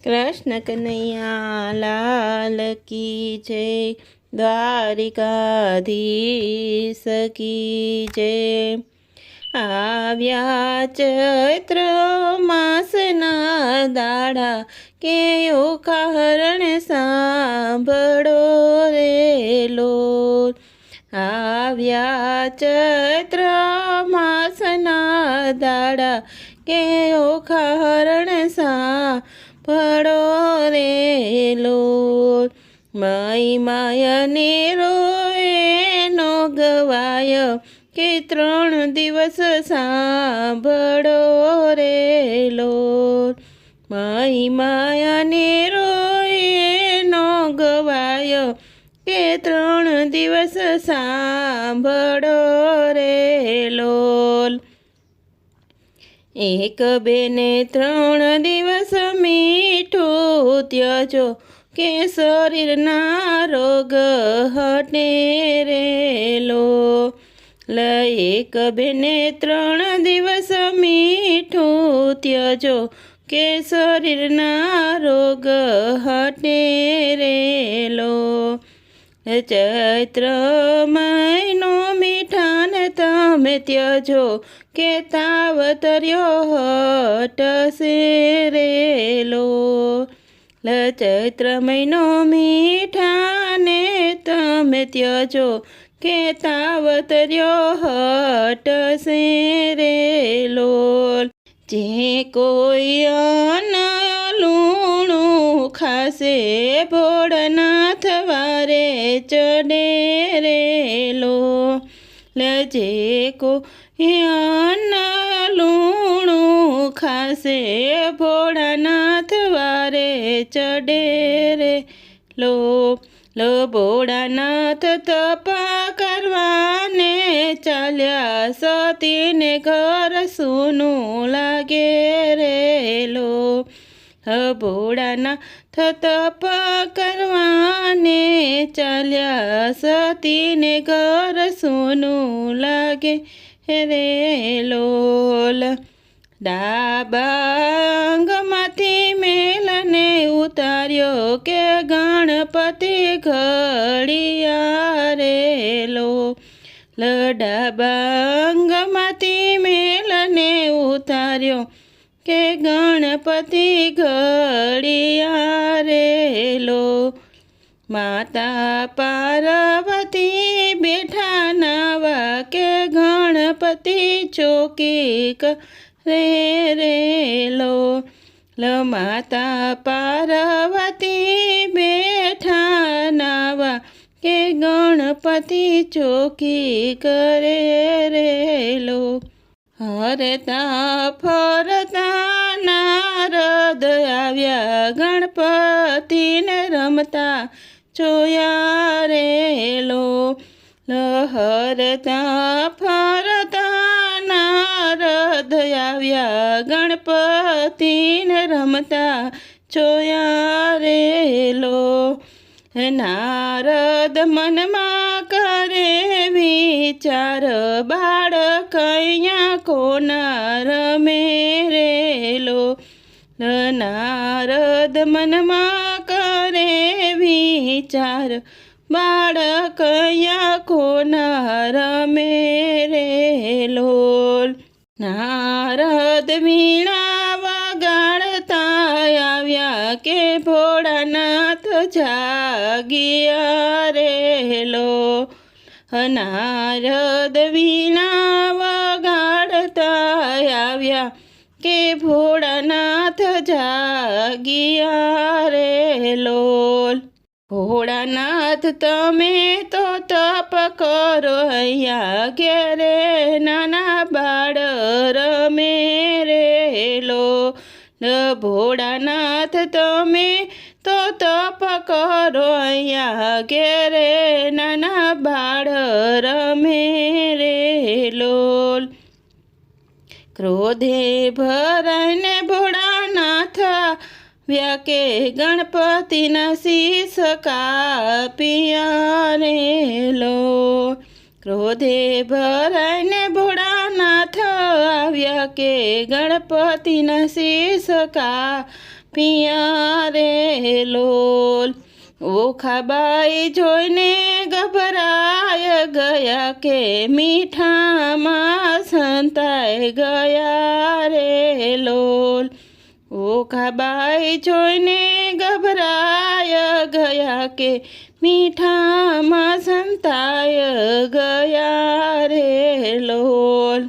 कृष्ण कन्हैया लाल की जय। द्वारिकाधीश की जय। આવ્યા ચૈત્ર માસના દાડા કે ઓખારણ સાંભળો રે લોલ। આવ્યા ચૈત્ર માસના દાડા કે ઓખારણ સાંભળો રે લોલ। માઈ માયને રોયનો ગવાય કે 3 દિવસ સાંભળો રે લોલ। માઈ માયાને રોયનો ગવાય કે 3 દિવસ સાંભળો રે લોલ। 1 2 ને 3 દિવસ મીઠું ત્યજો કે શરીરના રોગ હટે રે લોલ। 1 2 ને 3 દિવસ મીઠું ત્યજો કે શરીરના રોગ હટે રે લોલ। ચૈત્ર મહિનો મીઠાન તમે ત્યજો કે તાવ તર્યો હટશે રે લોલ। ચૈત્ર મહિનો મીઠાને તમે ત્યજો કે તાવ તર્યો હટશે રે લોલ। જે કોઈ અન્ન લૂણું ખાશે ભોળાનાથ વારે ચડે રે લોલ। જે કોઈ અન્ન લૂણું ખાશે ભોળાનાથ વારે ચડે રે લોલ। ભોળાનાથ તપા કરવાને ચાલ્યા સતીને ઘર સૂનું લાગે રે લોલ। ભોળાનાથ તપા કરવાને ચાલ્યા સતીને ઘર સૂનું લાગે રે લોલ। ડાબા અંગમાંથી મેલને ઉતાર્યો કે ગણપતિ ઘડિયા રે લોલ। ડાબા અંગમાંથી મેલને ઉતાર્યો કે ગણપતિ ઘડિયા રે લોલ। માતા પાર્વતી બેઠા નાવા કે ગણપતિ ચોકી રે લોલ। માતા પાર્વતી બેઠા નાવા કે ગણપતિ ચોકી કરે રે લોલ। હરતા ફરતા નારદ આવ્યા ગણપતિને રમતા જોયા રે લોલ। હરતા ફરતા નારદ આવ્યા ગણપતિને રમતા જોયા રે લોલ। નારદ મનમાં કરે વિચાર બાળક અહીંયા કોના રમે રે લોલ। નારદ મનમાં કરે વિચાર બાળક અહીંયા કોના રમે રે લોલ। નારદ વીણા વગાડતા આવ્યા કે ભોળાનાથ જાગ્યા રે લોલ। નારદ વીણા વગાડતા આવ્યા કે ભોળાનાથ જાગ્યા રે લોલ। ભોળાનાથ તમે તો તપ કરો અહીંયા ઘેરે નાના બાળ રમે રે લોલ। ભોળાનાથ તમે તો તપ કરો અહીંયા ઘેરે નાના બાળ રમે રે લોલ। ક્રોધે ભરાઈને ભોળાનાથ વ્યાકે ગણપતિના શીશ કાપ્યા રે લોલ। ક્રોધે ભરાઈને ભોળાનાથ આવ્યા કે ગણપતિના શીશ કાપ્યા પિયા રે લોલ. ઓખાબાઈ જોઈને ગભરાય ગયા કે મીઠામાં સંતાઈ ગયા રે લોલ. ઓખાબાઈ જોઈને ગભરાય ગયા કે મીઠામાં સંતાય ગયા રે લોલ.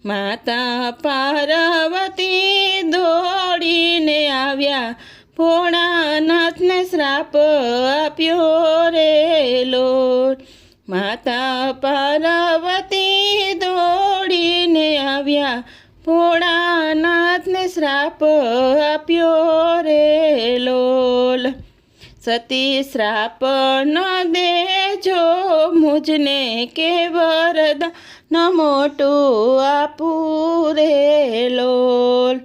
માતા પાર્વતી દોડીને આવ્યા, ભોળાનાથને શ્રાપ આપ્યો રે લોલ. માતા પાર્વતી દોડીને આવ્યા, ભોળાનાથને શ્રાપ આપ્યો રે લોલ. સતી શ્રાપ ન દેજો મુજને કે વરદાન મોટું આપું રે લોલ.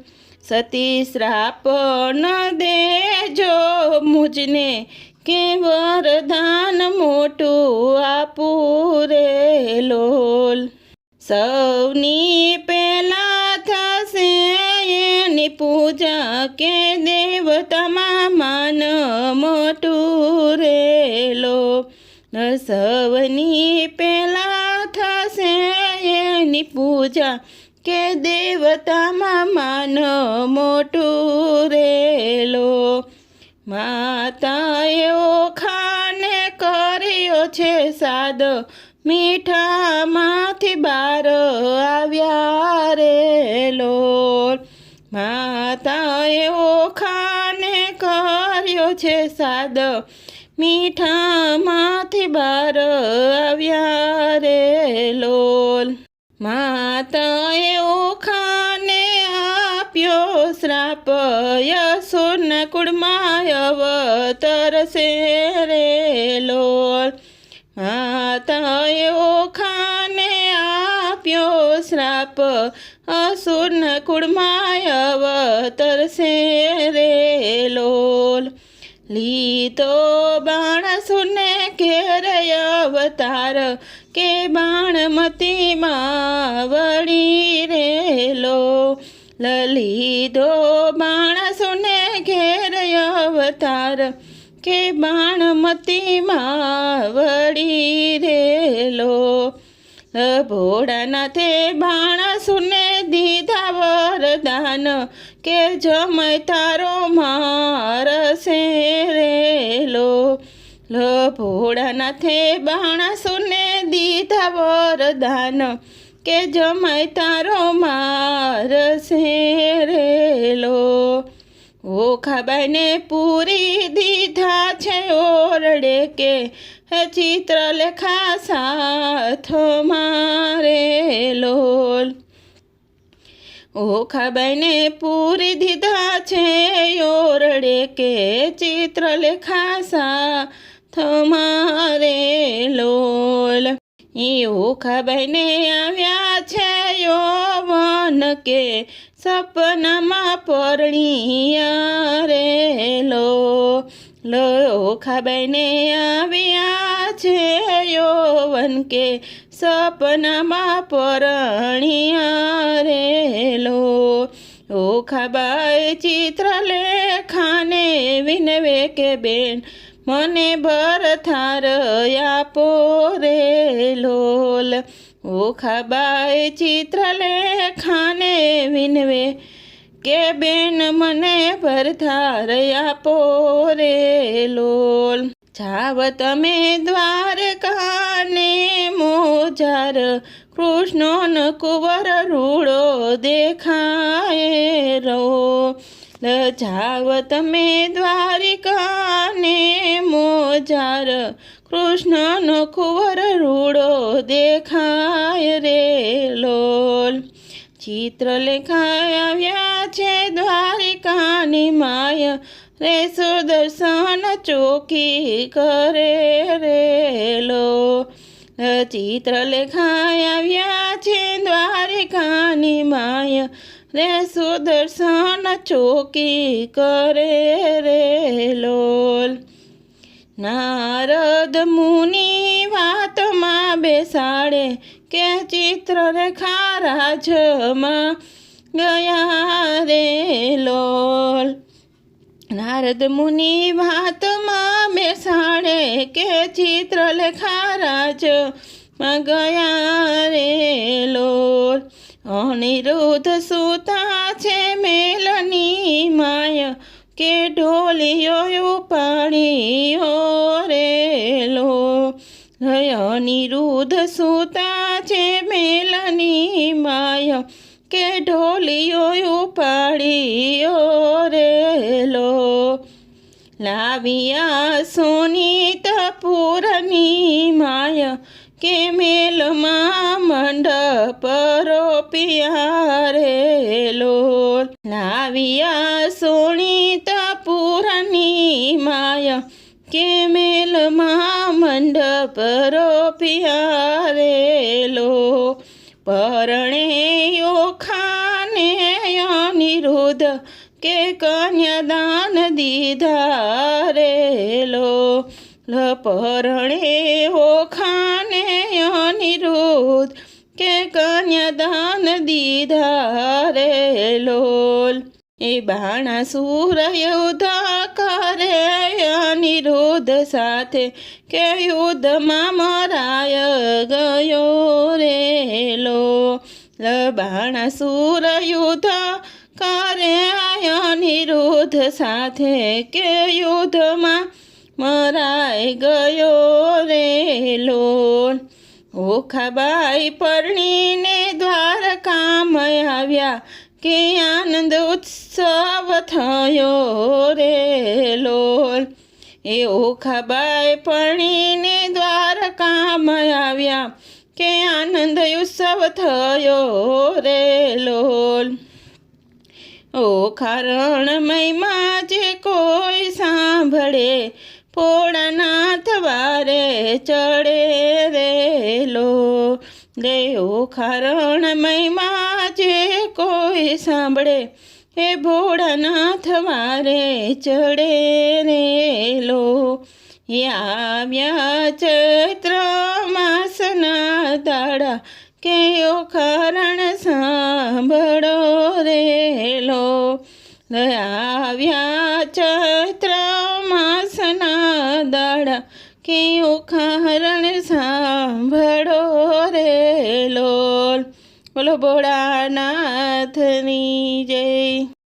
સતી શ્રાપ ન દેજો મુજને કે વરદાન મોટું આપું રે લોલ. સૌની પહેલા થશે એની પૂજા કે દેવતામાં માન મોટું રે લોલ. સૌની પહેલા થશે એની પૂજા કે દેવતામાં માન મોટું રે લોલ. માતાએ ઓખાને કર્યો છે સાદ, મીઠામાંથી બાર આવ્યા રે લોલ. માતાએ ઓખાને કર્યો છે સાદ, મીઠામાંથી બાર આવ્યા રે લોલ. માતાએ ઓખાને આપ્યો શ્રાપ, યશોદના કુળમાં અવતરશે રે લોલ. માતાએ ઓખાને આપ્યો શ્રાપ, અસુરના કુળમાં અવતરશે રે લોલ. લીધો બાણાસુરને ઘેર અવતાર કે બાણમતીમાં વળી રે લોલ. લીધો બાણાસુરને ઘેર અવતાર કે બાણમતીમાં વળી રે લોલ. ભોળાનાથે બાણાસુરને દીધા વરદાન કે જમાય તારો મારશે રે લોલ. ભોળાનાથે બાણાસુરને દીધા વરદાન કે જમાય તારો મારશે રે લોલ. ઓખાબાઈને પૂરી દીધા છે ઓરડે કે ચિત્રલેખા સાથ મારે લોલ. ઓખાબાઈને પૂરી દીધા છે ઓરડે કે ચિત્રલેખા સાથ મારે લોલ. ઓખાબાઈને આવ્યા છે યૌવન કે સપનામાં પરણિયા રે લોલ. ઓખાબાઈને આવ્યા છે યૌવન કે સપનામાં પરણિયા રે લોલ. ઓખાબાઈ ચિત્રલેખાને વિનવે કે બેન મને ભરથાર આપો રે લોલ. ઓખાબાઈ ચિત્રલેખાને વિનવે કે બેન મને ભરથાર આપો રે લોલ. જાવ તમે દ્વારકાને મોજાર, કૃષ્ણનો કુંવર રૂડો દેખાય રો. જાવ તમે દ્વારિકાને મોજાર, કૃષ્ણનો કુંવર રૂડો દેખાય રે લોલ. ચિત્રલેખા આવ્યા છે દ્વારિકાની માય, રે સુદર્શન ચોકી કરે રે લોલ. ચિત્રલેખા આવ્યા છે દ્વારિકાની માય, રે સુદર્શન ચોકી કરે રે લોલ. નારદ મુનિ વાતમાં બેસાડે કે ચિત્રલેખા રાજમાં ગયા રે લોલ. નારદ મુનિ વાતમાં બેસાડે કે ચિત્રલેખા રાજમાં ગયા રે લોલ. અનિરુદ્ધ સૂતા છે મેલની માય કે ઢોલિયો ઉપાડ્યો રે લોલ. અનિરુદ્ધ સૂતા છે મેલની માય કે ઢોલિયો ઉપાડ્યો રે લોલ. લાવ્યા સોનીતપુરની માય કે મેલમાં મંડપ રોપ્યા રે લોલ. લાવ્યા સોનીતપુરની માય કે મેલમાં મંડપ રોપ્યા રે લોલ. પરણે ઓખાને અનિરુદ્ધ કે કન્યાદાન દીધા રે લોલ. પરણે ઓખાને અનિરુદ્ધ કે કન્યાદાન દીધા રે લોલ. એ બાણાસુર યુદ્ધ કરે અનિરુદ્ધ સાથે કે યુદ્ધમાં મરાય ગયો રે લોલ. બાણાસુર યુદ્ધ કરે અનિરુદ્ધ સાથે કે યુદ્ધમાં મરાઈ ગયો રે લોલ. ઓખાબાઈ પરણીને દ્વારકામાં આવ્યા કે આનંદ ઉત્સવ થયો રે લોલ. એ ઓખાબાઈ પરણીને દ્વારકામાં આવ્યા કે આનંદ ઉત્સવ થયો રે લોલ. ઓખારણમયમાં જે કોઈ સાંભળે ભોળાનાથ વારે ચડે રે લોલ. ઓખારણમયમાં જે કોઈ સાંભળે એ ભોળાનાથ વારે ચડે રે લોલ. આવ્યા ચૈત્ર માસના દાડા કે ઓખારણ સાંભળો રે લોલ. આવ્યા ચૈત્ર માસના દાડા કે ઓખારણ સાંભળો રે લોલ. બોલો ભોળાનાથની જય.